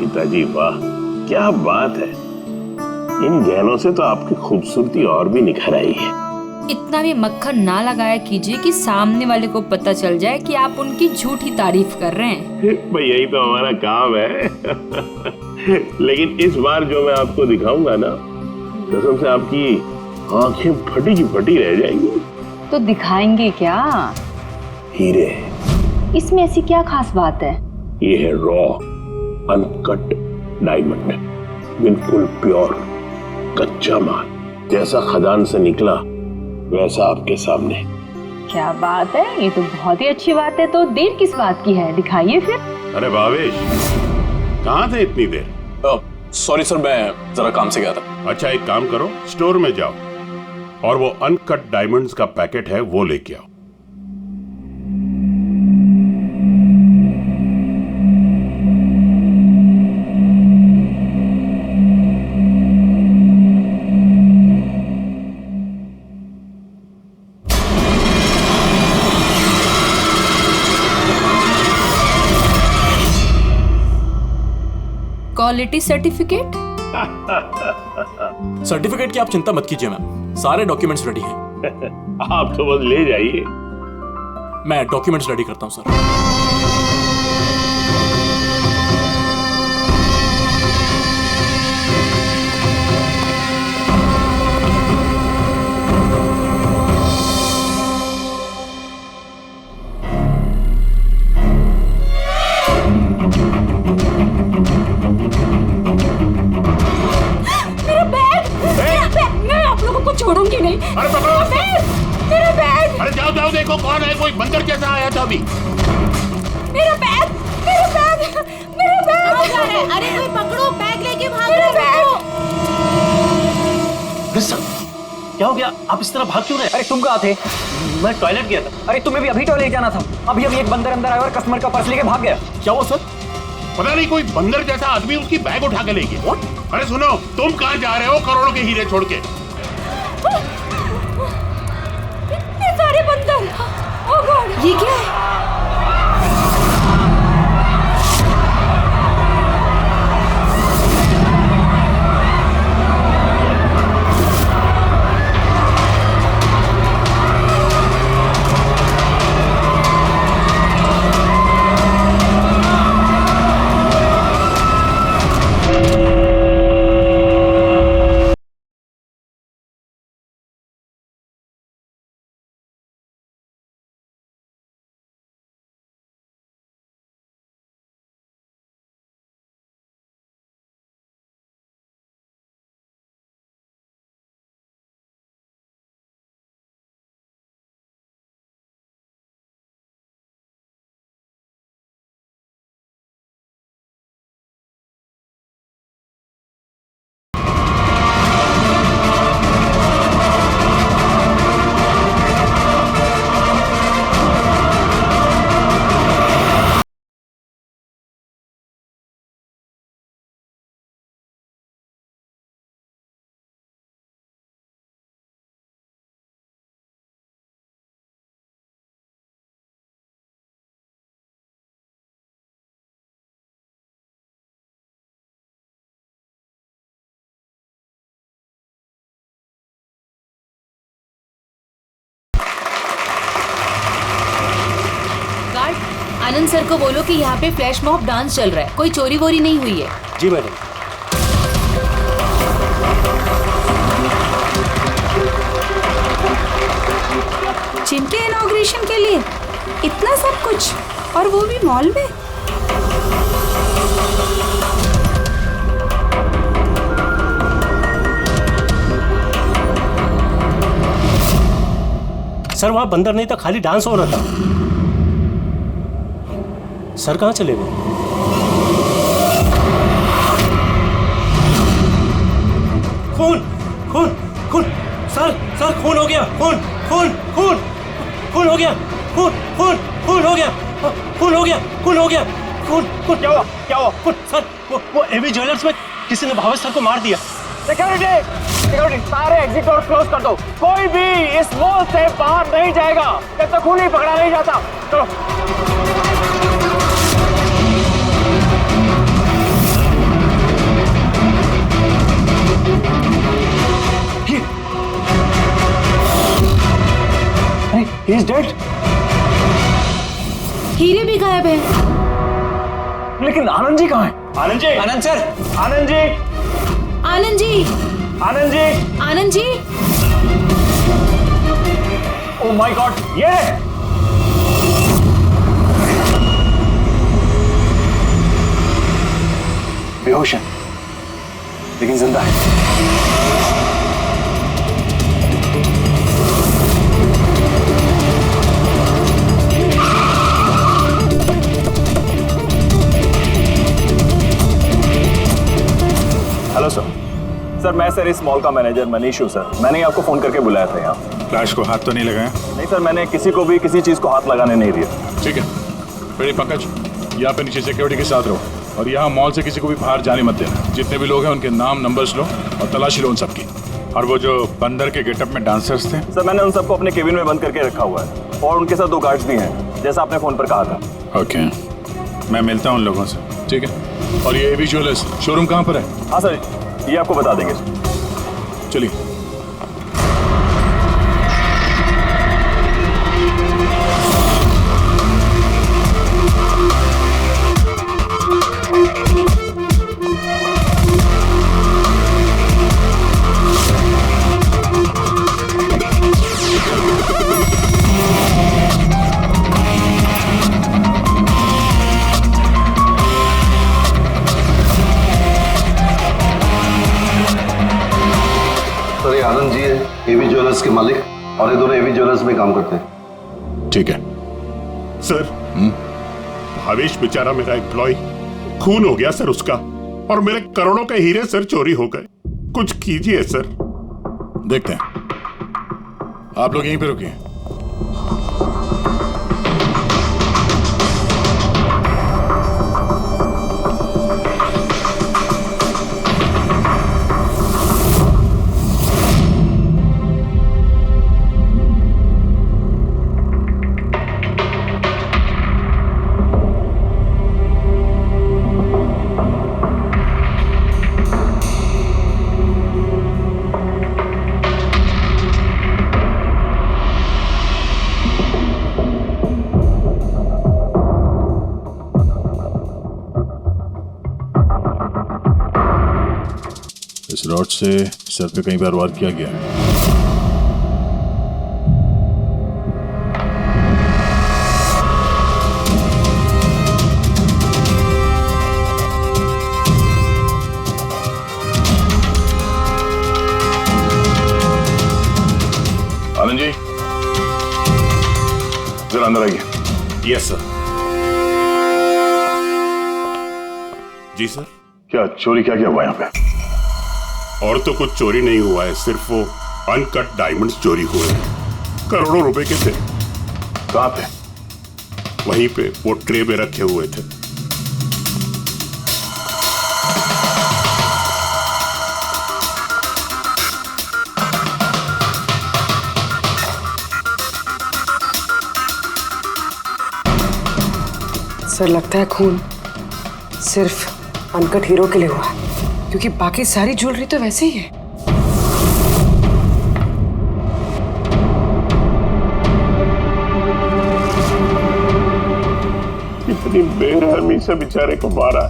सीताजी, वाह क्या बात है। इन गहनों से तो आपकी खूबसूरती और भी निखर आई है। इतना भी मक्खन ना लगाया कीजिए कि सामने वाले को पता चल जाए कि आप उनकी झूठी तारीफ कर रहे हैं। भाई यही तो हमारा काम है। लेकिन इस बार जो मैं आपको दिखाऊंगा ना, कसम से आपकी आंखें फटी की फटी रह जाएंगी। तो दिखाएंगे क्या? हीरे। इसमें ऐसी क्या खास बात है? ये है रॉ अनकट डायमंड, बिल्कुल प्योर कच्चा माल, जैसा खदान से निकला वैसा आपके सामने। क्या बात है, ये तो बहुत ही अच्छी बात है। तो देर किस बात की है, दिखाइए फिर। अरे भावेश, कहाँ थे इतनी देर? सॉरी सर, मैं जरा काम से गया था। अच्छा एक काम करो, स्टोर में जाओ और वो अनकट डायमंड्स का पैकेट है वो लेके आओ। Quality certificate? सर्टिफिकेट की आप चिंता मत कीजिए मैम, सारे डॉक्यूमेंट्स रेडी हैं। आप तो बस ले जाइए। मैं डॉक्यूमेंट्स रेडी करता हूं सर। छोड़ूंगी नहीं। अरे पकड़ो मेरा बैग। अरे जाओ जाओ, देखो कौन है, कोई बंदर जैसा आया था अभी। मेरा बैग, मेरा बैग, मेरा बैग। अरे कोई पकड़ो, बैग लेके भाग मेरा बैग। सर क्या हो गया, आप इस तरह भाग क्यों रहे? अरे तुम कहाँ थे? मैं टॉयलेट गया था। अरे तुम्हें भी अभी टॉयलेट जाना था। अभी एक बंदर अंदर आया और कस्टमर का पर्स लेके भाग गया। क्या हुआ सर? पता नहीं, कोई बंदर जैसा आदमी उसकी बैग उठा के ले गया। अरे सुनो, तुम कहाँ जा रहे हो करोड़ों के हीरे छोड़ के? इतने सारे बंदर। ओह गॉड, ये क्या है? आनंद सर को बोलो कि यहाँ पे फ्लैश मॉब डांस चल रहा है, कोई चोरी वोरी नहीं हुई है। जी मैडम। जिनके इनॉग्रेशन के लिए इतना सब कुछ, और वो भी मॉल में। सर वहां बंदर नहीं था, खाली डांस हो रहा था। सर कहाँ चले गए? खून खून खून, सर खून हो गया, खून खून खून खून हो गया, खून खून खून हो गया, खून हो गया, खून हो गया, खून खून। क्या हुआ, क्या हुआ? खून सर, वो एवी ज्वेलर्स में किसी ने भावेश सर को मार दिया। सिक्योरिटी सारे एग्जिट डोर क्लोज कर दो। कोई भी इस मॉल से बाहर नहीं जाएगा जब तक खून नहीं पकड़ा नहीं जाता। चलो। He is dead. हीरे भी गायब है। लेकिन आनंद जी कहाँ हैं? Anand ji, Anand sir, Anand ji, Anand ji, Anand ji, Anand ji. Oh my god, ये बेहोश है लेकिन जिंदा है। हेलो सर, मैं सर इस मॉल का मैनेजर मनीष हूँ सर। मैंने आपको फोन करके बुलाया था यहाँ। लाश को हाथ तो नहीं लगाया? नहीं सर, मैंने किसी को भी किसी चीज को हाथ लगाने नहीं दिया। ठीक है, मेरी पंकज यहाँ पे नीचे सिक्योरिटी के साथ रहो और यहाँ मॉल से किसी को भी बाहर जाने मत देना। जितने भी लोग हैं उनके नाम नंबर्स लो और तलाशी लो उन सबकी। और वो जो बंदर के गेटअप में डांसर्स थे? सर मैंने उन सबको अपने केबिन में बंद करके रखा हुआ है और उनके साथ 2 गार्ड्स भी हैं, जैसा आपने फोन पर कहा था। ओके, मैं मिलता हूँ उन लोगों से। ठीक है, और ये एबी ज्वेलर्स शोरूम कहाँ पर है? हाँ सर, ये आपको बता देंगे। चलिए। सर, ये आनंद जी है, एवी ज्वेलर्स के मालिक, और ये दोनों एवी ज्वेलर्स में काम करते हैं। ठीक है सर, भावेश बेचारा मेरा एम्प्लॉय, खून हो गया सर उसका, और मेरे करोड़ों के हीरे सर चोरी हो गए। कुछ कीजिए सर। देखते हैं। आप लोग यहीं पे रुकिए। इस रॉड से सर पे कई बार वार किया गया है। आनंद जी, जरा अंदर आइए। Yes sir. जी सर। क्या चोरी क्या हुआ यहाँ पे? और तो कुछ चोरी नहीं हुआ है, सिर्फ वो अनकट डायमंड्स चोरी हुए हैं। करोड़ों रुपए के थे। कहाँ पे? वहीं पे वो ट्रे में रखे हुए थे। सर, लगता है खून सिर्फ अनकट हीरो के लिए हुआ है, क्योंकि बाकी सारी ज्वेलरी तो वैसे ही है। इतनी बेरहमी से बेचारे को मारा।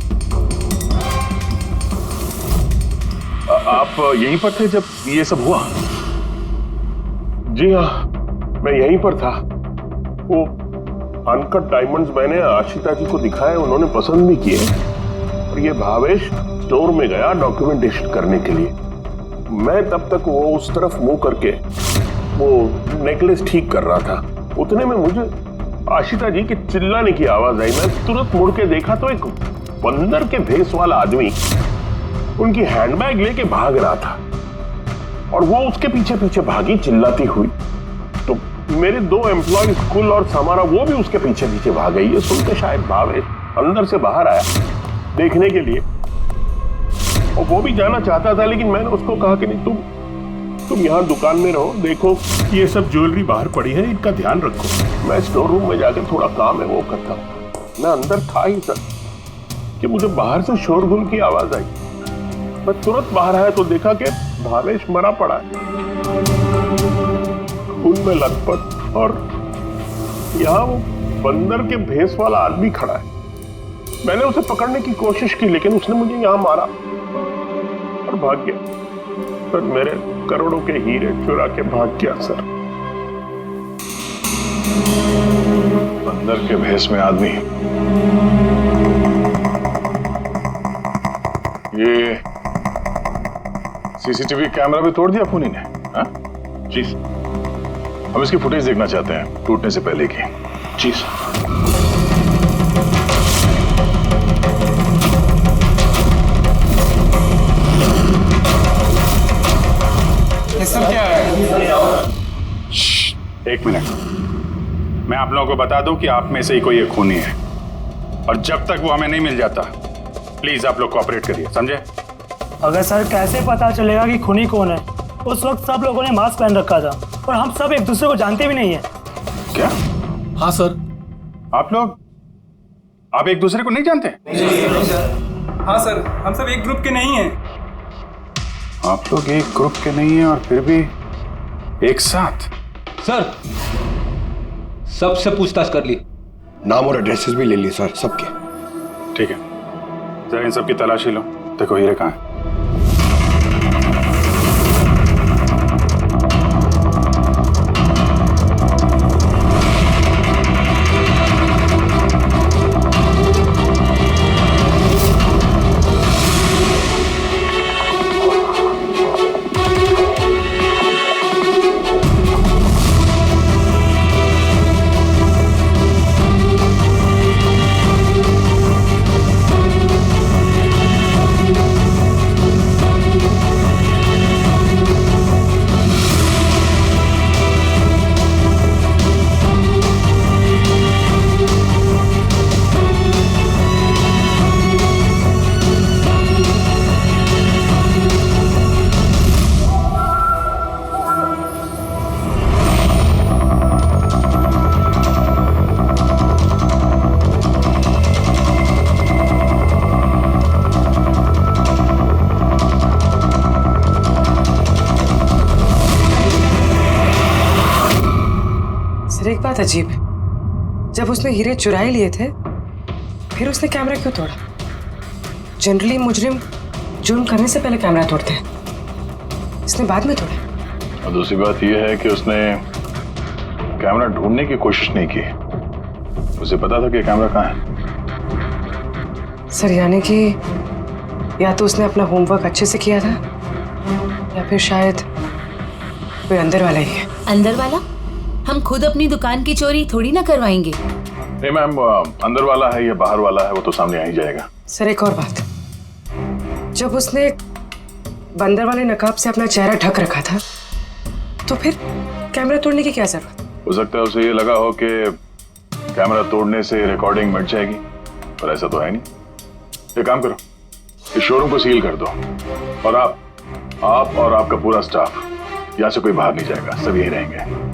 आप यहीं पर थे जब ये सब हुआ? जी हाँ, मैं यहीं पर था। वो अनकट डायमंड्स मैंने आशिता जी को दिखाए, उन्होंने पसंद भी किए। और ये भावेश स्टोर में गया डॉक्यूमेंटेशन करने के लिए। मैं तब तक वो उस तरफ मुंह करके वो नेकलेस ठीक कर रहा था। उतने में मुझे आशिता जी की चिल्लाने की आवाज आई। मैं तुरंत मुड़ के देखा तो एक बंदर के भेस वाला आदमी उनकी हैंडबैग लेके भाग रहा था और वो उसके पीछे पीछे भागी चिल्लाती हुई। तो मेरे 2 एम्प्लॉय कुल और समारा वो भी उसके पीछे पीछे भाग गई। ये सुन के शायद भावेश अंदर से बाहर आया देखने के लिए, और वो भी जाना चाहता था, लेकिन मैंने उसको कहा कि नहीं, तुम यहाँ दुकान में रहो, देखो ये सब ज्वेलरी बाहर पड़ी है, इनका ध्यान रखो। मैं स्टोर रूम में जाकर थोड़ा काम है वो करता हूँ। मैं अंदर था ही सर कि मुझे बाहर से शोरगुल की आवाज आई। मैं तुरंत बाहर आया तो देखा कि भावेश मरा पड़ा है, खून में लथपथ, और यहाँ वो बंदर के भेस वाला आदमी खड़ा है। मैंने उसे पकड़ने की कोशिश की लेकिन उसने मुझे यहाँ मारा और भाग गया। सर मेरे करोड़ों के हीरे चुरा के भाग गया सर। बंदर के भेस में आदमी, ये सीसीटीवी कैमरा भी तोड़ दिया खूनी ने? हाँ जी, हम इसकी फुटेज देखना चाहते हैं टूटने से पहले की। जी सर क्या है? एक मिनट, मैं आप लोगों को बता दूं कि आप में से ही कोई एक खूनी है और जब तक वो हमें नहीं मिल जाता प्लीज आप लोग कोऑपरेट करिए, समझे? अगर सर कैसे पता चलेगा कि खूनी कौन है? उस वक्त सब लोगों ने मास्क पहन रखा था और हम सब एक दूसरे को जानते भी नहीं है। क्या? हाँ सर। आप एक दूसरे को नहीं जानते? हाँ सर, हम सब एक ग्रुप के नहीं हैं। आप लोग एक ग्रुप के नहीं हैं और फिर भी एक साथ? सर सबसे पूछताछ कर ली, नाम और एड्रेसेस भी ले लिए सर सबके। ठीक है, जरा इन सबकी तलाशी लो, देखो हीरे कहाँ हैं। एक बात अजीब है, जब उसने हीरे चुराए लिए थे फिर उसने कैमरा क्यों तोड़ा? जनरली मुजरिम जुर्म करने से पहले कैमरा तोड़ते हैं, इसने बाद में तोड़ा। और दूसरी बात यह है कि उसने कैमरा ढूंढने की कोशिश नहीं की, उसे पता था कि कैमरा कहाँ है। सर यानी कि या तो उसने अपना होमवर्क अच्छे से किया था या फिर शायद कोई अंदर वाला ही है। अंदर वाला? हम खुद अपनी दुकान की चोरी थोड़ी ना करवाएंगे। नहीं मैम, अंदर वाला है या बाहर वाला है वो तो सामने आ ही जाएगा। सर एक और बात, जब उसने बंदर वाले नकाब से अपना चेहरा ढक रखा था तो फिर कैमरा तोड़ने की क्या जरूरत? हो सकता है उसे ये लगा हो कि कैमरा तोड़ने से रिकॉर्डिंग मिट जाएगी, पर ऐसा तो है नहीं। एक काम करो, इस शोरूम को सील कर दो और आप और आपका पूरा स्टाफ यहाँ से कोई बाहर नहीं जाएगा, सब यही रहेंगे।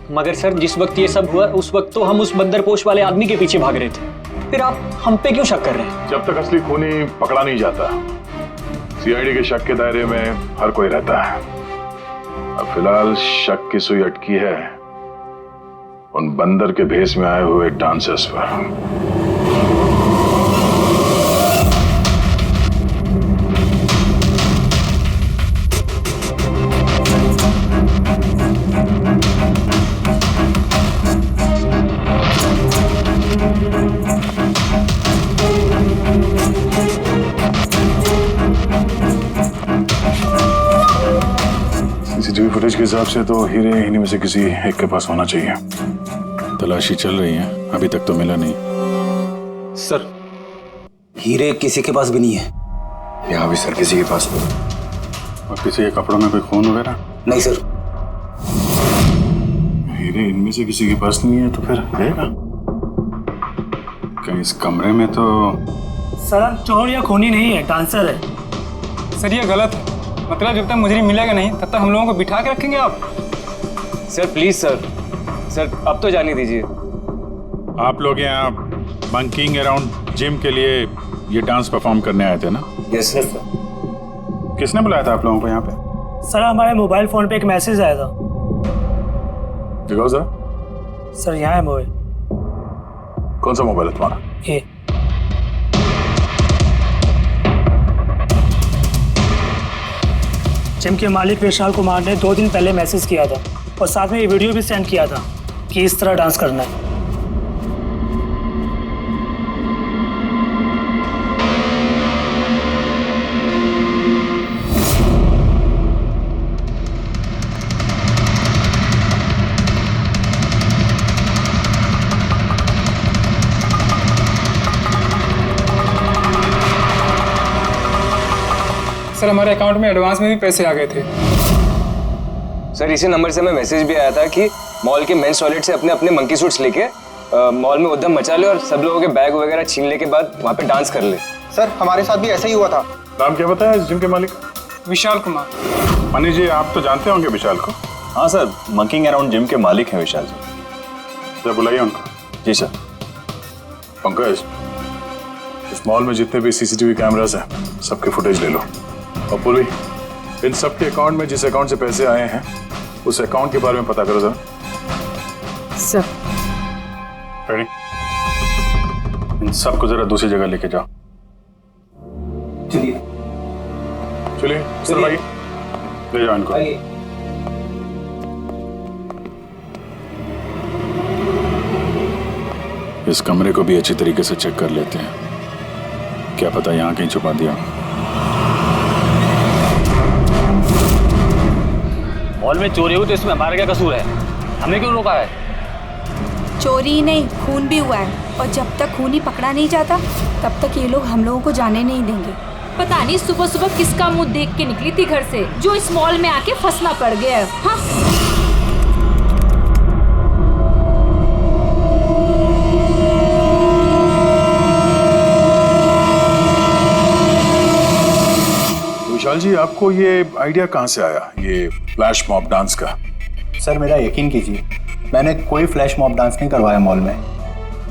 मगर सर जिस वक्त ये सब हुआ उस वक्त तो हम उस बंदरपोश वाले आदमी के पीछे भाग रहे थे, फिर आप हम पे क्यों शक कर रहे हैं? जब तक असली खूनी पकड़ा नहीं जाता सीआईडी के शक के दायरे में हर कोई रहता है। अब फिलहाल शक की सुई अटकी है उन बंदर के भेस में आए हुए डांसर्स पर। सीसीटीवी फुटेज के हिसाब से तो हीरे इन्हीं में से किसी एक के पास होना चाहिए। तलाशी चल रही है, अभी तक तो मिला नहीं। सर हीरे किसी के पास भी नहीं है। यहाँ भी सर किसी के पास नहीं। और किसी के कपड़ों में कोई खून वगैरह? नहीं सर। हीरे इनमें से किसी के पास नहीं है तो फिर रहेगा कहीं इस कमरे में? तो सर चोर या खूनी नहीं है, डांसर है। सर ये गलत है, मतलब जब तक मुजरिम मिलेगा नहीं तब तक हम लोगों को बिठा के रखेंगे आप? सर प्लीज सर अब तो जाने दीजिए। आप लोग यहाँ बंकिंग अराउंड जिम के लिए ये डांस परफॉर्म करने आए थे ना? Yes sir. किसने बुलाया था आप लोगों को यहाँ पे? सर हमारे मोबाइल फोन पे एक मैसेज आया था। दिखाओ सर। सर यहाँ है मोबाइल। कौन सा मोबाइल है तुम्हारा? ये जिम के मालिक विशाल कुमार ने 2 दिन पहले मैसेज किया था और साथ में ये वीडियो भी सेंड किया था कि इस तरह डांस करना है। सर हमारे अकाउंट में एडवांस में भी पैसे आ गए थे। सर इसी नंबर से हमें मैसेज भी आया था कि मॉल के मेंस टॉयलेट से अपने अपने मंकी सूट्स लेके मॉल में उद्यम मचा ले और सब लोगों के बैग वगैरह छीन ले के बाद वहाँ पे डांस कर ले। सर हमारे साथ भी ऐसा ही हुआ था। नाम क्या बताया जिम के मालिक? विशाल कुमार। मनीष जी आप तो जानते होंगे विशाल को? हाँ सर, मंकिंग अराउंड जिम के मालिक हैं विशाल जी। सर बुलाइए उनको। जी सर। पंकज, इस मॉल में जितने भी सीसीटीवी कैमरास हैं सबके फुटेज ले लो। और पुली, इन सब के अकाउंट में जिस अकाउंट से पैसे आए हैं उस अकाउंट के बारे में पता करो जरा। Sir ready? इन सबको जरा दूसरी जगह लेके जाओ। चलिए चलिए सर भाई, ले जाओ इनको। इस कमरे को भी अच्छी तरीके से चेक कर लेते हैं, क्या पता यहाँ कहीं छुपा दिया। मॉल में चोरी हुई तो इसमें हमारा क्या कसूर है? हमने क्यों रोका है? चोरी ही नहीं, खून भी हुआ है और जब तक खून ही पकड़ा नहीं जाता तब तक ये लोग हम लोगों को जाने नहीं देंगे। पता नहीं सुबह सुबह किसका मुंह देख के निकली थी घर से जो इस मॉल में आके फंसना पड़ गया है। हाँ? विशाल जी, आपको ये आइडिया कहाँ से आया, ये फ्लैश मॉब डांस का? सर मेरा यकीन कीजिए, मैंने कोई फ्लैश मॉब डांस नहीं करवाया मॉल में।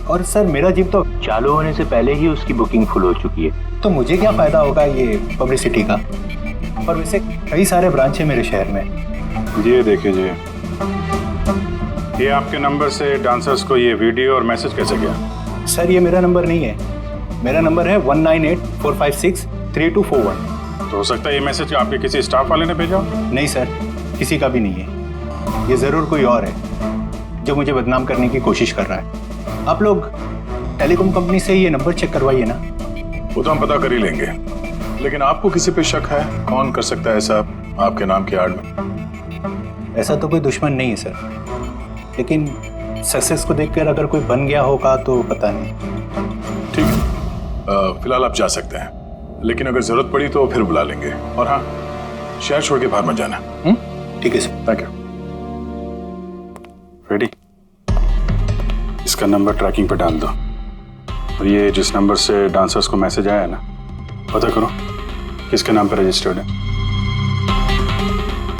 और सर मेरा जिम तो चालू होने से पहले ही उसकी बुकिंग फुल हो चुकी है, तो मुझे क्या फायदा होगा ये पब्लिसिटी का। और वैसे कई सारे ब्रांच है मेरे शहर में। ये देखिए जी, ये आपके नंबर से डांसर्स को ये वीडियो और मैसेज कैसे गया? सर ये मेरा नंबर नहीं है, मेरा नंबर है 1984563241। तो हो सकता है ये मैसेज आपके किसी स्टाफ वाले ने भेजा? नहीं सर, किसी का भी नहीं है। ये जरूर कोई और है जो मुझे बदनाम करने की कोशिश कर रहा है। आप लोग टेलीकॉम कंपनी से ये नंबर चेक करवाइए ना। वो तो हम पता कर ही लेंगे, लेकिन आपको किसी पे शक है? कौन कर सकता है ऐसा आपके नाम की आड़ में? ऐसा तो कोई दुश्मन नहीं है सर, लेकिन सक्सेस को देखकर अगर कोई बन गया होगा तो पता नहीं। ठीक है, फिलहाल आप जा सकते हैं, लेकिन अगर जरूरत पड़ी तो फिर बुला लेंगे। और हाँ, शहर छोड़ के बाहर मत जाना। ठीक है सर। Thank you. रेडी? इसका नंबर ट्रैकिंग पे डाल दो और ये जिस नंबर से डांसर्स को मैसेज आया है ना, पता करो किसके नाम पे रजिस्टर्ड है।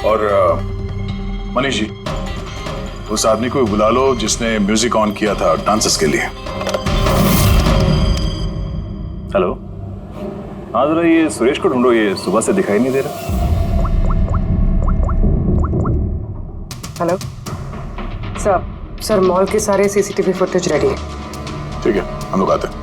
और मनीष जी, उस आदमी को बुला लो जिसने म्यूजिक ऑन किया था डांसर्स के लिए। हेलो, हाँ जरा ये सुरेश को ढूंढो, ये सुबह से दिखाई नहीं दे रहा। हेलो सर, मॉल के सारे सीसीटीवी फुटेज रेडी है। ठीक है, हम लोग आते हैं।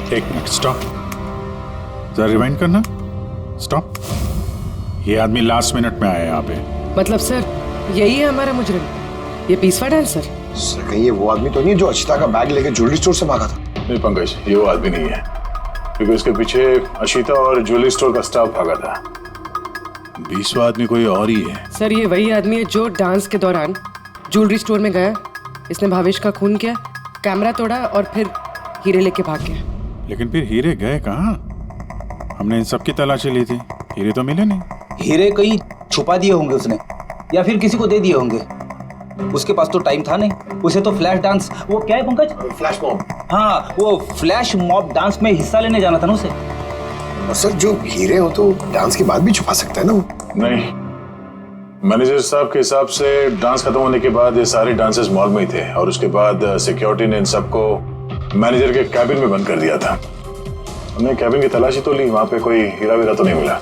एक मिनट, स्टॉप। जरा रिवाइंड करना। स्टॉप। ये आदमी लास्ट मिनट में आया यहाँ पे। मतलब सर यही है हमारा मुजरिम, ये पीसवा डांसर? सर कहीं ये वो आदमी तो नहीं जो अशिता का बैग लेके ज्वेलरी स्टोर से भागा था? नहीं पंकज, ये वो आदमी नहीं है, क्योंकि उसके पीछे अशिता और ज्वेलरी स्टोर का स्टाफ भागा था। 20वां आदमी कोई और ही है। सर ये वही आदमी है जो डांस के दौरान ज्वेलरी स्टोर में गया, इसने भावेश का खून किया, कैमरा तोड़ा और फिर हीरे लेके भाग गया। लेकिन फिर हीरे गए कहाँ? हमने इन सब की तलाशी ली थी, हीरे तो मिले नहीं। हीरे कहीं छुपा दिए होंगे उसने, या फिर किसी को दे दिए होंगे। उसके पास तो टाइम था नहीं, उसे तो फ्लैश डांस, वो क्या है पंकज, फ्लैश मॉब। हाँ वो फ्लैश मॉब डांस में हिस्सा लेने जाना था ना उसे। और सर जो हीरे हो तो डांस के बाद भी छुपा सकता है ना वो। नहीं, मैनेजर साहब के हिसाब से डांस खत्म होने के बाद ये सारे डांसर्स मॉल में ही थे और उसके बाद सिक्योरिटी ने इन सबको मैनेजर के कैबिन में बंद कर दिया था। हमने कैबिन की तलाशी तो ली, वहां पे कोई हीरा वीरा तो नहीं मिला।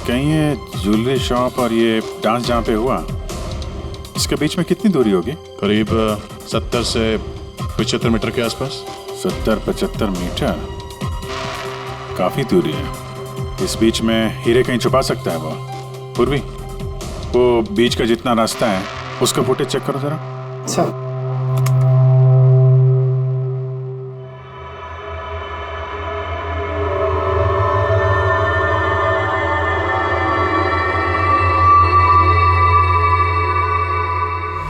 कहीं ये ज्वेलरी शॉप और ये डांस जहाँ पे हुआ, इसके बीच में कितनी दूरी होगी? करीब 70 से 75 मीटर के आसपास। 70-75 मीटर, काफी दूरी है। इस बीच में हीरे कहीं छुपा सकता है वो। पूर्वी, वो बीच का जितना रास्ता है उसका फुटेज चेक करो जरा। अच्छा।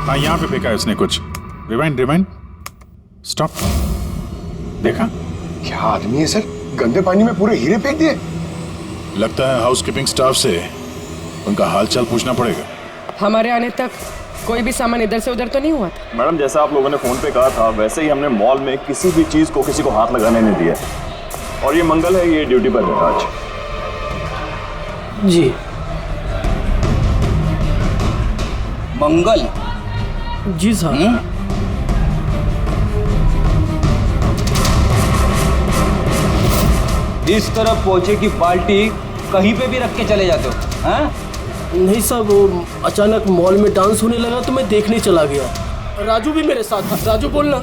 हाँ, यहाँ पे फेंका है उसने कुछ। Rewind, stop. देखा? क्या आदमी है सर, गंदे पानी में पूरे हीरे फेंक दिए। लगता है हाउसकीपिंग स्टाफ से उनका हालचाल पूछना पड़ेगा। हमारे आने तक कोई भी सामान इधर से उधर तो नहीं हुआ था? मैडम, जैसा आप लोगों ने फोन पे कहा था वैसे ही हमने मॉल में किसी भी चीज को किसी को हाथ लगाने नहीं दिया। और ये मंगल है, ये ड्यूटी पर है आज। जी मंगल? जी सर। इस तरफ पहुंचे कि बाल्टी कहीं पे भी रख के चले जाते हो, हैं? नहीं सर, वो अचानक मॉल में डांस होने लगा तो मैं देखने चला गया। राजू भी मेरे साथ था। राजू बोलना।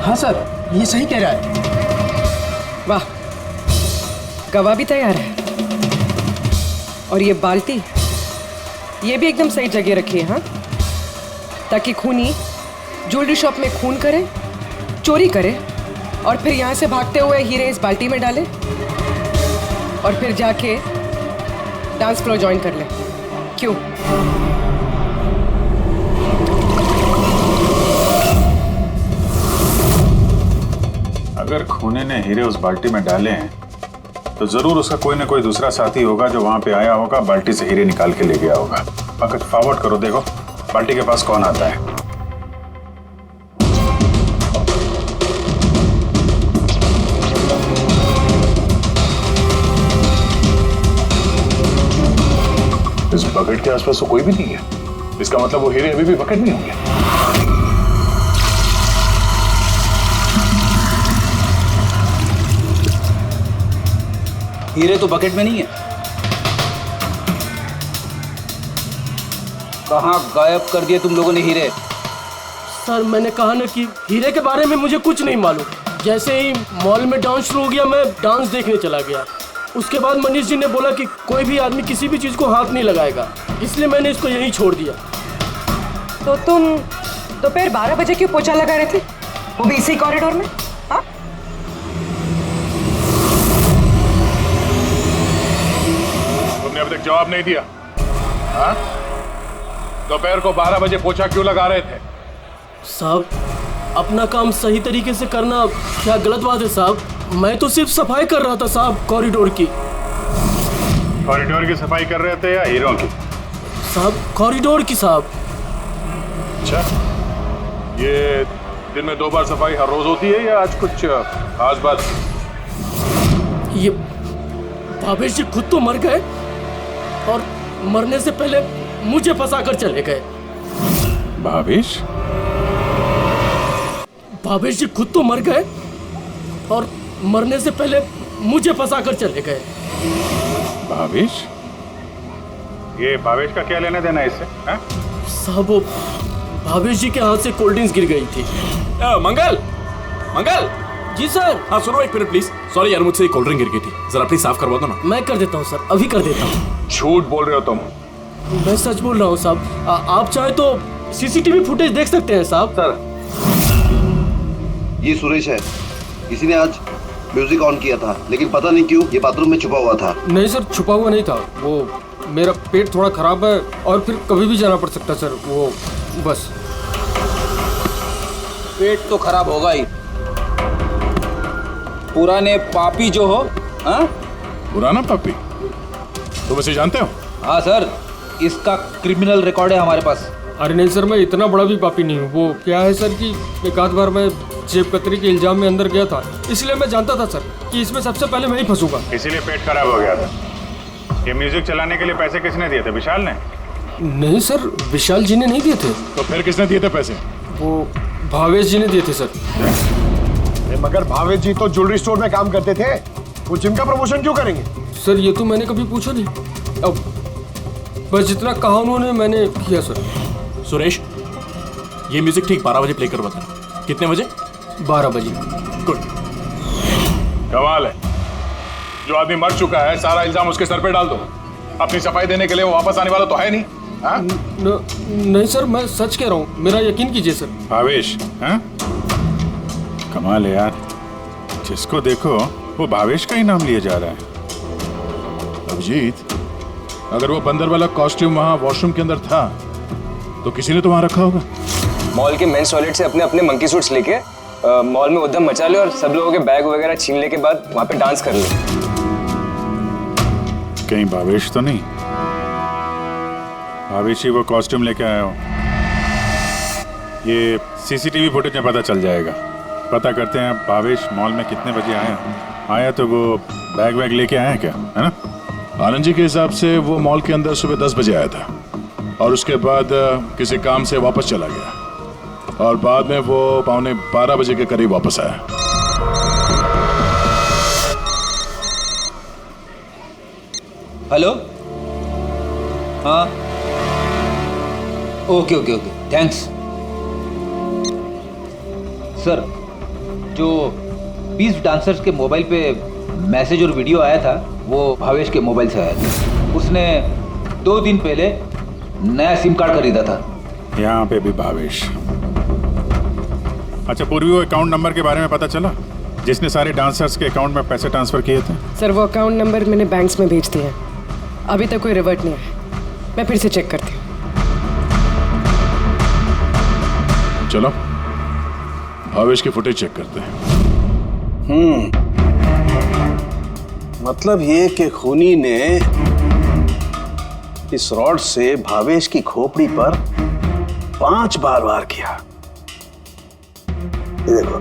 हाँ सर, ये सही कह रहा है। वाह, गवाह भी तैयार है। और ये बाल्टी, ये भी एकदम सही जगह रखी है। हाँ, ताकि खूनी ज्वेलरी शॉप में खून करे, चोरी करे और फिर यहाँ से भागते हुए हीरे इस बाल्टी में डाले और फिर जाके डांस फ्लोर ज्वाइन कर ले। क्यों? अगर खूनी ने हीरे उस बाल्टी में डाले हैं तो जरूर उसका कोई ना कोई दूसरा साथी होगा जो वहां पे आया होगा, बाल्टी से हीरे निकाल के ले गया होगा। पंकज, फॉरवर्ड करो, देखो बाल्टी के पास कौन आता है। इस बकेट के आसपास तो कोई भी नहीं है। इसका मतलब वो हीरे अभी भी बकेट में होंगे। हीरे तो बकेट में नहीं है। कहाँ गायब कर दिए तुम लोगों ने हीरे? सर, मैंने कहा ना कि हीरे के बारे में मुझे कुछ नहीं मालूम। जैसे ही मॉल में डांस शुरू हो गया, मैं डांस देखने चला गया। उसके बाद मनीष जी ने बोला कि कोई भी आदमी किसी भी चीज़ को हाथ नहीं लगाएगा, इसलिए मैंने इसको यहीं छोड़ दिया। तो तुम दोपहर 12 बजे क्यों पोछा लगा रहे थे, वो भी इसी कॉरिडोर में? हाँ, तुमने अभी तक जवाब नहीं दिया। हाँ, दोपहर को 12 बजे पोछा क्यों लगा रहे थे? साहब, अपना काम सही तरीके से करना क्या गलत बात है साहब? मैं तो सिर्फ सफाई कर रहा था साहब, कॉरिडोर की। कॉरिडोर की सफाई कर रहे थे या हीरों की? साहब, कॉरिडोर की साहब। अच्छा, ये दिन में 2 बार सफाई हर रोज होती है या आज कुछ खास बात? ये भावेश जी खुद तो मर गए और मरने से पहले मुझे फंसा कर चले गए। भावेश? भावेश जी खुद तो मर गए और मरने से पहले मुझे फंसा कर चले गए। भावेश? ये भावेश का क्या लेना देना इससे? साहब, वो भावेश जी के हाथ से कोल्ड ड्रिंक्स गिर गई थी। मंगल, मंगल। जी सर। हाँ सुनो एक मिनट प्लीज। सॉरी यार, मुझसे कोल्ड ड्रिंक गिर गई थी, जरा प्लीज साफ करवा दो ना। मैं कर देता हूँ सर, अभी कर देता हूँ। झूठ बोल रहे हो तुम? मैं सच बोल रहा हूँ साहब। आप चाहे तो सीसीटीवी फुटेज देख सकते हैं साहब। सर, ये सुरेश है, इसी ने आज म्यूजिक ऑन किया था, लेकिन पता नहीं क्यों ये बाथरूम में छुपा हुआ था। नहीं सर, छुपा हुआ नहीं था। वो मेरा पेट थोड़ा खराब है और फिर कभी भी जाना पड़ सकता सर, वो बस। पेट तो खराब होगा ही। पुराने पापी जो हो। हाँ, पुराना पापी? तुम इसे जानते हो? हाँ सर, इसका क्रिमिनल रिकॉर्ड है हमारे पास। अरे नहीं सर, मैं इतना बड़ा भी पापी नहीं हूँ। वो क्या है सर कि एक आध बार मैं जेब कतरी के इल्जाम में अंदर गया था, इसलिए मैं जानता था सर कि इसमें सबसे पहले मैं ही फंसूंगा। इसीलिए पेट खराब हो गया था। ये म्यूजिक चलाने के लिए पैसे किसने दिए थे? विशाल ने? नहीं सर, विशाल जी ने नहीं दिए थे। तो फिर किसने दिए थे पैसे? वो भावेश जी ने दिए थे सर। मगर भावेश जी तो ज्वेलरी स्टोर में काम करते थे, वो जिम का प्रमोशन क्यों करेंगे? सर ये तो मैंने कभी पूछा नहीं। अब बस जितना कहा उन्होंने मैंने किया सर। सुरेश, ये म्यूजिक ठीक 12 बजे प्ले करवा देना। कितने बजे? 12 बजे। गुड। कमाल है, जो आदमी मर चुका है सारा इल्जाम उसके सर पे डाल दो। अपनी सफाई देने के लिए वो वापस आने वाला तो है नहीं। नहीं सर, मैं सच कह रहा हूँ, मेरा यकीन कीजिए सर। भावेश? कमाल है यार, जिसको देखो वो भावेश का ही नाम लिया जा रहा है। अभिजीत, अगर वो बंदर वाला कॉस्ट्यूम वहाँ वॉशरूम के अंदर था तो किसी ने तो वहाँ रखा होगा। मॉल के मेंस टॉयलेट से अपने अपने मंकी सूट्स लेके मॉल में उद्यम मचा ले और सब लोगों के बैग वगैरह छीनने के बाद वहाँ पे डांस कर ले। कहीं भावेश तो नहीं? भावेश ही वो कॉस्ट्यूम लेके आया हो। ये सीसीटीवी फुटेज में पता चल जाएगा। पता करते हैं भावेश मॉल में कितने बजे आया तो वो बैग वैग लेके आया क्या, है ना? आनंद जी के हिसाब से वो मॉल के अंदर सुबह 10 बजे आया था और उसके बाद किसी काम से वापस चला गया और बाद में वो 11:15 बजे के करीब वापस आया। हेलो, हाँ, okay okay okay, thanks sir. जो 20 डांसर्स के मोबाइल पे मैसेज और वीडियो आया था वो भावेश के मोबाइल से आया था। उसने 2 दिन पहले नया सिम कार्ड खरीदा था। यहाँ पे भी भावेश। अच्छा पूर्वी, वो अकाउंट नंबर के बारे में पता चला जिसने सारे डांसर्स के अकाउंट में पैसे ट्रांसफर किए थे? सर वो अकाउंट नंबर मैंने बैंक्स में भेज दिए हैं, अभी तक कोई रिवर्ट नहीं आया। मैं फिर से चेक करती हूँ। चलो भावेश की फुटेज चेक करते हैं। मतलब ये कि खूनी ने इस रॉड से भावेश की खोपड़ी पर 5 बार वार किया। ये देखो,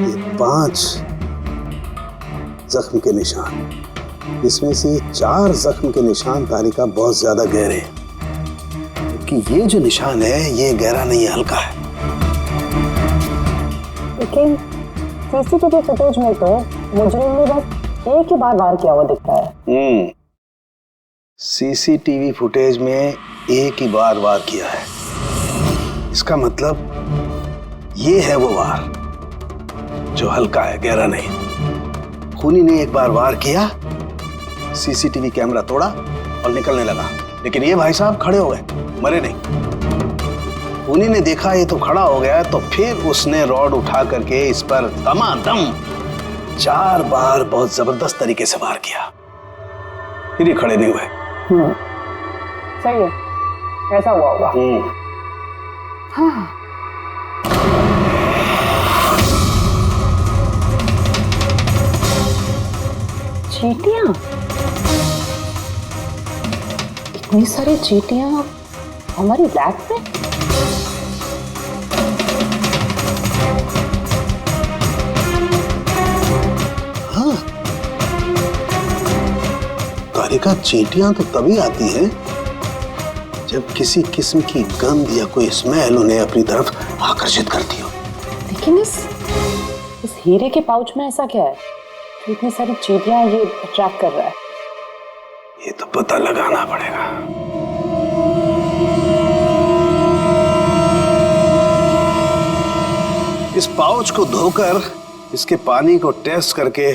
ये 5 जख्म के निशान, इसमें से 4 जख्म के निशान तारिका बहुत ज्यादा गहरे हैं, क्योंकि ये जो निशान है ये गहरा नहीं है, हल्का है। लेकिन सीसीटीवी फुटेज में तो मुजरिम ने बस एक ही बार वार किया हुआ दिखता है। सीसीटीवी फुटेज में एक ही बार वार किया है, इसका मतलब ये है वो वार जो हल्का है, गहरा नहीं। खूनी ने एक बार वार किया, सीसीटीवी कैमरा तोड़ा और निकलने लगा, लेकिन ये भाई साहब खड़े हो गए, मरे नहीं। खूनी ने देखा ये तो खड़ा हो गया, तो फिर उसने रॉड उठा करके इस पर दमादम 4 बार बहुत जबरदस्त तरीके से वार किया, फिर ये खड़े नहीं हुए। सही है, ऐसा हुआ होगा। हाँ। चींटियां, इतनी सारी चींटियां हमारी रैक में। हाँ, तारिका, चींटियां तो तभी आती हैं जब किसी किस्म की गंध या कोई स्मेल उन्हें अपनी तरफ आकर्षित करती हो। लेकिन इस हीरे के पाउच में ऐसा क्या है, इतनी सारी चींटियां ये अट्रैक्ट कर रहा है? ये तो पता लगाना पड़ेगा। इस पाउच को धोकर इसके पानी को टेस्ट करके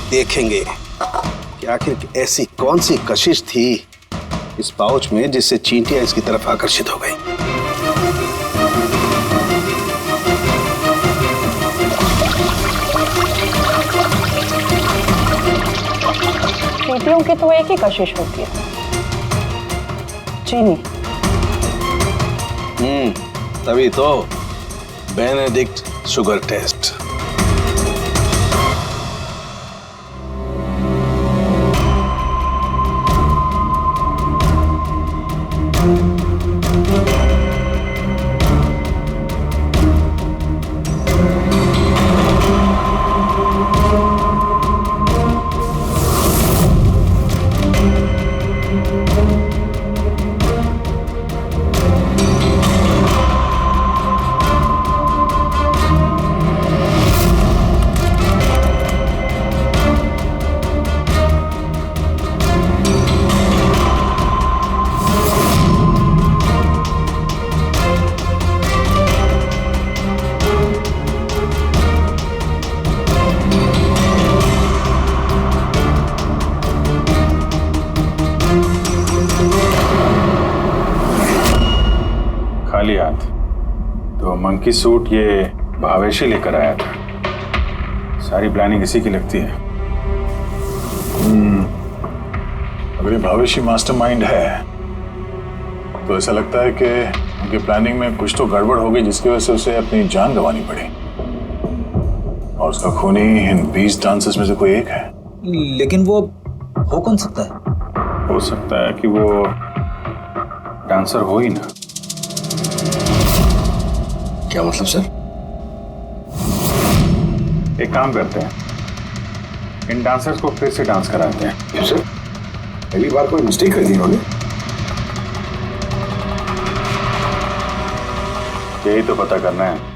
देखेंगे कि आखिर ऐसी कौन सी कशिश थी इस पाउच में जिससे चींटियां इसकी तरफ आकर्षित हो गई। चींटियों की तो एक ही कशिश होती है, चीनी। तभी तो बेनेडिक्ट शुगर टेस्ट। याद, तो मंकी सूट ये भावेश ही लेकर आया था। सारी प्लानिंग इसी की लगती है। अगर ये भावेशी मास्टरमाइंड है तो ऐसा लगता है कि उनकी प्लानिंग में कुछ तो गड़बड़ हो गई जिसकी वजह से उसे अपनी जान गंवानी पड़ी। और उसका खूनी इन 20 डांसर्स में से कोई एक है। लेकिन वो हो कौन सकता है? हो सकता है कि वो डांसर हो ही ना। क्या मतलब सर? एक काम करते हैं, इन डांसर्स को फिर से डांस कराते हैं। क्यों सर? पहली बार कोई मिस्टेक कर दी इन्होंने। यही तो पता करना है।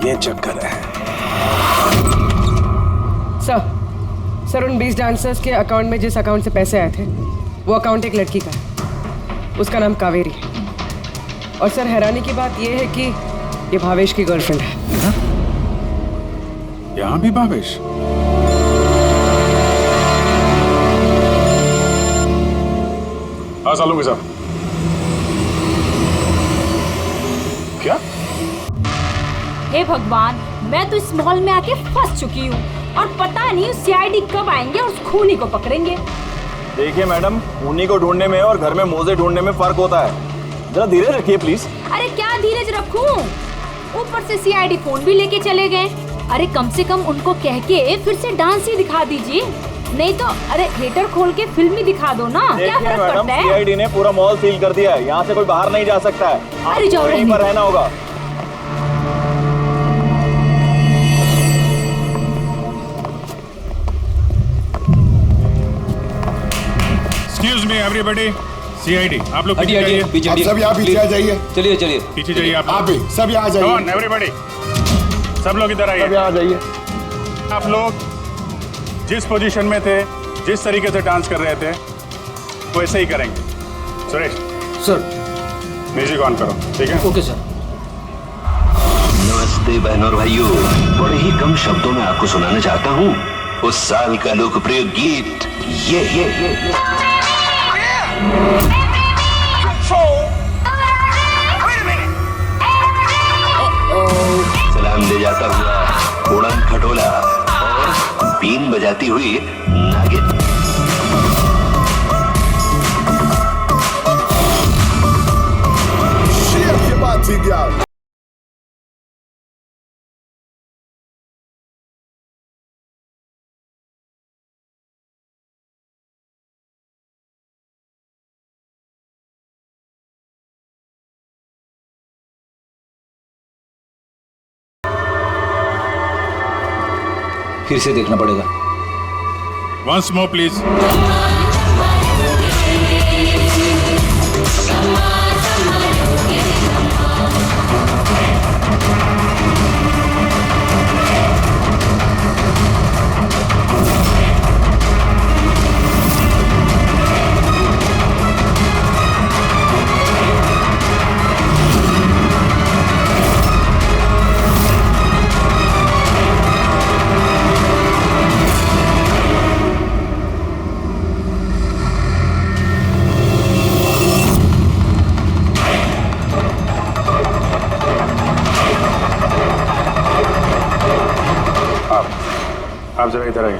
ये चक्कर है। सर उन 20 डांसर्स के अकाउंट में जिस अकाउंट से पैसे आए थे वो अकाउंट एक लड़की का है। उसका नाम कावेरी है। और सर हैरानी की बात यह है कि ये भावेश की गर्लफ्रेंड है। यहाँ भी भावेश? हाँ सालूंगी साहब। क्या? हे भगवान, मैं तो इस मॉल में आके फंस चुकी हूँ और पता नहीं उस सीआईडी कब आएंगे और उस खूनी को पकड़ेंगे। देखिए मैडम, खूनी को ढूंढने में और घर में मोजे ढूंढने में फर्क होता है। जरा धीरे रखिए प्लीज। अरे क्या धीरज रखूं? ऊपर से सीआईडी फोन भी लेके चले गए। अरे कम से कम उनको कह के फिर से डांस ही दिखा दीजिए, नहीं तो अरे थिएटर खोल के फिल्म ही दिखा दो ना। क्या फर्क पड़ता है? सीआईडी ने पूरा मॉल सील कर दिया है, यहाँ से कोई बाहर नहीं जा सकता है। अरे जाओ, यहीं पर रहना होगा। Excuse me everybody, CID, आप लोग हटिए, हटिए, पीछे आप सब यहाँ पीछे आ जाइए। चलिए चलिए पीछे जाइए। आप भी सब यहाँ आ जाइए। Come on, everybody, सब लोग इधर आइए। सब यहाँ आ जाइए। आप लोग जिस पोजीशन में थे, जिस तरीके से डांस कर रहे थे, वैसे ही करेंगे। सुरेश सर, म्यूजिक ऑन करो। ठीक है? Okay sir. नमस्ते बहनों और भाइयों, बड़े ही कम शब्दों में आपको सुनाना चाहता हूँ उस साल का लोकप्रिय गीत ये। सलाम ले जाता हुआ उड़न खटोला और बीन बजाती हुई नागिन। ये बात थी क्या? फिर से देखना पड़ेगा। Once more please. आप जरा इधर आइए।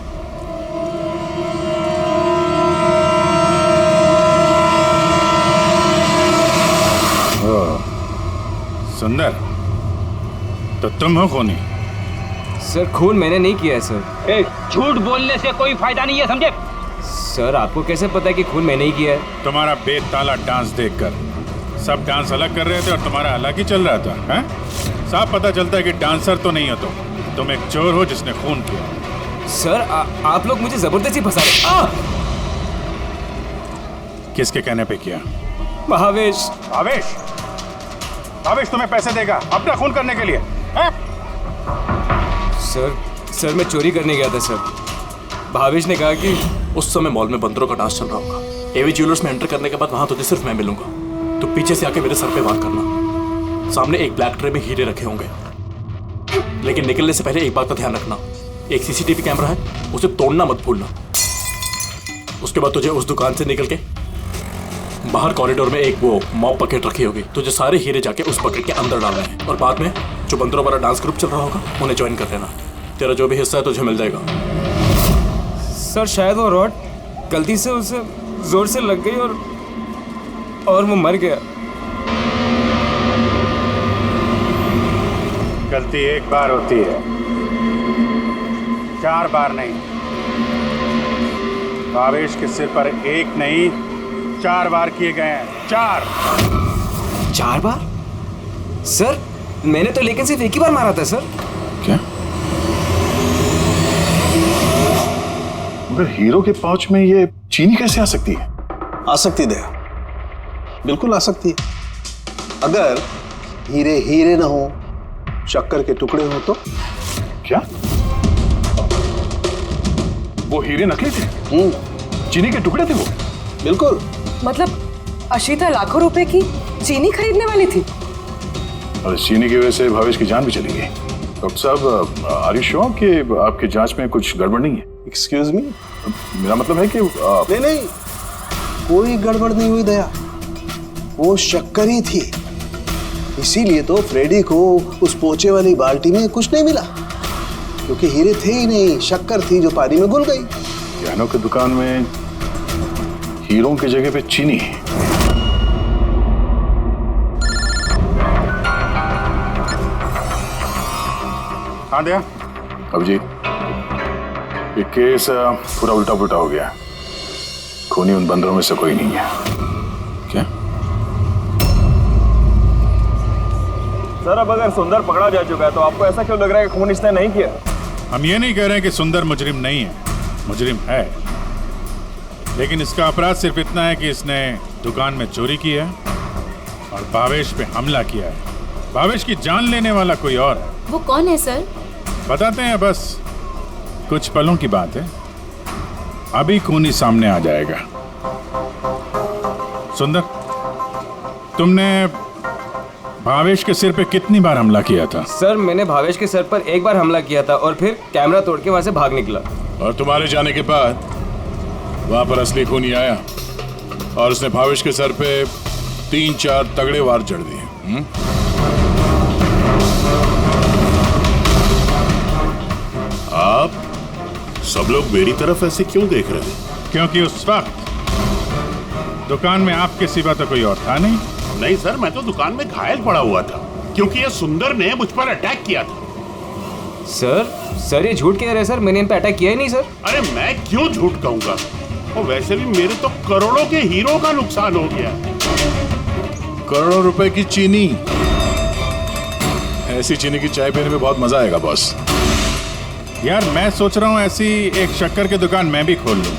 सुंदर, तो तुम हो खूनी? सर खून मैंने नहीं किया है सर। झूठ बोलने से कोई फायदा नहीं है, समझे? सर आपको कैसे पता है कि खून मैंने ही किया है? तुम्हारा बेताला डांस देखकर सब डांस अलग कर रहे थे और तुम्हारा अलग ही चल रहा था। हैं? साफ पता चलता है कि डांसर तो नहीं हो तुम एक चोर हो जिसने खून किया। सर आप लोग मुझे जबरदस्ती फंसा रहे। किसके कहने पे किया? भावेश। भावेश? भावेश तुम्हें पैसे देगा अपना खून करने के लिए, हैं? सर मैं चोरी करने गया था सर। भावेश ने कहा कि उस समय मॉल में बंदरों का डांस चल रहा होगा। एवी ज्वेलर्स में एंटर करने के बाद वहां तुझे सिर्फ मैं मिलूंगा। तो पीछे से आके मेरे सर पे वार करना। सामने एक ब्लैक ट्रे में हीरे रखे होंगे, लेकिन निकलने से पहले एक बात का ध्यान रखना, एक सीसीटीवी कैमरा है, उसे तोड़ना मत भूलना। उसके बाद तुझे उस दुकान से निकल के बाहर कॉरिडोर में एक वो मॉप बकेट रखी होगी, तुझे सारे हीरे जाके उस बकेट के अंदर डालने हैं और बाद में जो बंदरों वाला डांस ग्रुप चल रहा होगा उन्हें ज्वाइन कर लेना। तेरा जो भी हिस्सा है तुझे मिल जाएगा। सर शायद वो रॉड गलती से उसे जोर से लग गई और वो मर गया। गलती एक बार होती है, 4 बार नहीं। भावेश के सिर पर एक नहीं 4 बार किए गए हैं। 4 बार? सर मैंने तो लेकिन सिर्फ एक ही बार मारा था सर। क्या? मगर हीरो के पाउच में ये चीनी कैसे आ सकती है? आ सकती दया, बिल्कुल आ सकती है। अगर हीरे हीरे ना हो, शक्कर के टुकड़े हो तो। क्या वो हीरे नकली थे? चीनी के टुकड़े थे वो? बिल्कुल। मतलब अशीता लाखों रुपए की चीनी खरीदने वाली थी और चीनी की वजह से भावेश की जान भी चली गई। डॉक्टर साहब, आर यू श्योर कि आपकी जांच में कुछ गड़बड़ नहीं है? Excuse me? मेरा मतलब है कि नहीं, कोई गड़बड़ नहीं हुई दया, वो शक्कर ही थी। इसीलिए तो फ्रेडी को उस पोचे वाली बाल्टी में कुछ नहीं मिला, क्योंकि हीरे थे ही नहीं, शक्कर थी जो पानी में घुल गई। गहनों की दुकान में हीरों की जगह पे चीनी है। हाँ दया। अब जी ये केस पूरा उल्टा पुल्टा हो गया। खूनी उन बंदरों में से कोई नहीं है। क्या? सर अब अगर सुंदर पकड़ा जा चुका है तो आपको ऐसा क्यों लग रहा है कि खून इसने नहीं किया? हम ये नहीं कह रहे हैं कि सुंदर मुजरिम नहीं है, मुजरिम है, लेकिन इसका अपराध सिर्फ इतना है कि इसने दुकान में चोरी की है और भावेश पे हमला किया है। भावेश की जान लेने वाला कोई और है। वो कौन है सर? बताते हैं, बस कुछ पलों की बात है, अभी खूनी सामने आ जाएगा। सुंदर, तुमने भावेश के सिर पे कितनी बार हमला किया था? सर मैंने भावेश के सर पर एक बार हमला किया था और फिर कैमरा तोड़ के वहां से भाग निकला। और तुम्हारे जाने के बाद वहां पर असली खूनी आया और उसने भावेश के सर पे 3-4 तगड़े वार जड़ दिए। आप सब लोग मेरी तरफ ऐसे क्यों देख रहे हैं? क्योंकि उस वक्त दुकान में आपके सिवा तो कोई और था नहीं। नहीं सर, मैं तो दुकान में घायल पड़ा हुआ था क्योंकि ये सुंदर ने मुझ पर अटैक किया था। सर ये झूठ कह रहे हैं सर, मैंने इन पे अटैक किया ही नहीं सर। अरे मैं क्यों झूठ कहूंगा, और वैसे भी मेरे तो करोड़ों के हीरो का नुकसान हो गया। करोड़ों रुपए की चीनी, ऐसी चीनी की चाय पीने में बहुत मजा आएगा बॉस। यार मैं सोच रहा हूँ ऐसी एक शक्कर की दुकान मैं भी खोल लूँ,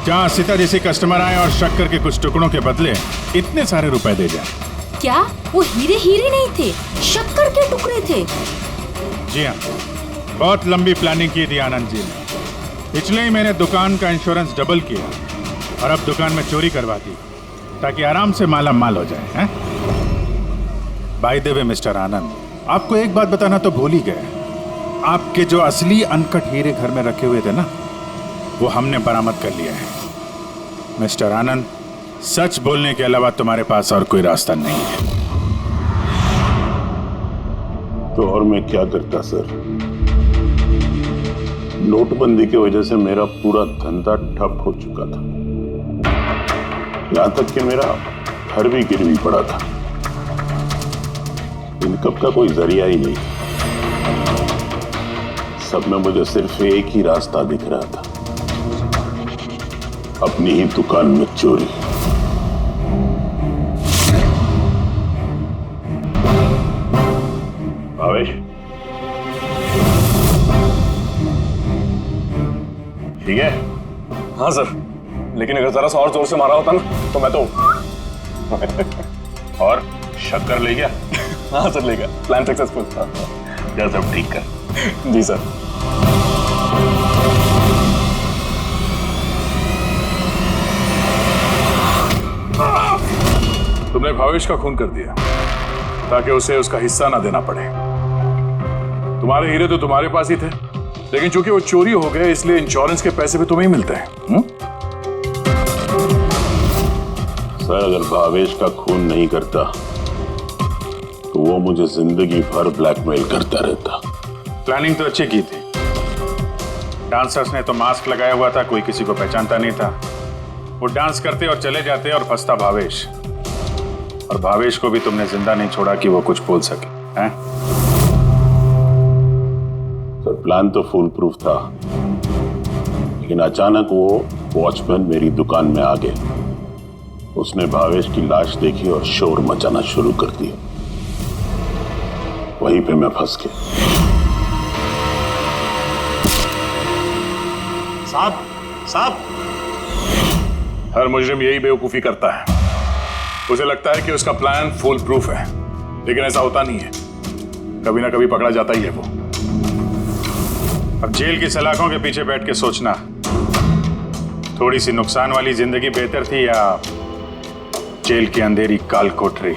जहाँ सीता जैसे कस्टमर आए और शक्कर के कुछ टुकड़ों के बदले इतने सारे रुपए दे जाए। क्या वो हीरे हीरे नहीं थे, शक्कर के टुकड़े थे? जी हाँ, बहुत लंबी प्लानिंग की थी आनंद जी ने। पिछले ही मैंने दुकान का इंश्योरेंस डबल किया और अब दुकान में चोरी करवा दी ताकि आराम से माला माल हो जाए। बाय द वे मिस्टर आनंद, आपको एक बात बताना तो भूल ही गए, आपके जो असली अनकट हीरे घर में रखे हुए थे ना, वो हमने बरामद कर लिया है। मिस्टर आनंद, सच बोलने के अलावा तुम्हारे पास और कोई रास्ता नहीं है। तो और मैं क्या करता सर? नोटबंदी की वजह से मेरा पूरा धंधा ठप हो चुका था, यहां तक कि मेरा घर भी गिरवी पड़ा था। इनकम का कोई जरिया ही नहीं, सब में मुझे सिर्फ एक ही रास्ता दिख रहा था, अपनी ही दुकान में चोरी। भावेश, ठीक है? हाँ सर, लेकिन अगर जरा सा और जोर से मारा होता ना तो मैं तो और शक्कर ले गया? हाँ सर, ले गया। Plan successful. जा सब ठीक कर। जी सर। तुमने भावेश का खून कर दिया ताकि उसे उसका हिस्सा ना देना पड़े। तुम्हारे हीरे तो तुम्हारे पास ही थे, लेकिन चूंकि वो चोरी हो गए इसलिए इंश्योरेंस के पैसे भी तुम्हें ही मिलते हैं। सर, अगर भावेश का खून नहीं करता तो वो मुझे जिंदगी भर ब्लैकमेल करता रहता। प्लानिंग तो अच्छी की थी। डांसर्स ने तो मास्क लगाया हुआ था, कोई किसी को पहचानता नहीं था। वो डांस करते और चले जाते और फंसता भावेश, और भावेश को भी तुमने जिंदा नहीं छोड़ा कि वो कुछ बोल सके। हैं? सर, प्लान तो फुल प्रूफ था, लेकिन अचानक वो वॉचमैन मेरी दुकान में आ गया। उसने भावेश की लाश देखी और शोर मचाना शुरू कर दिया। वहीं पे मैं फंस गया। साहब, हर मुजरिम यही बेवकूफी करता है। उसे लगता है कि उसका प्लान फुल प्रूफ है, लेकिन ऐसा होता नहीं है। कभी ना कभी पकड़ा जाता ही है वो। अब जेल की सलाखों के पीछे बैठ के सोचना, थोड़ी सी नुकसान वाली जिंदगी बेहतर थी या जेल की अंधेरी काल कोठरी?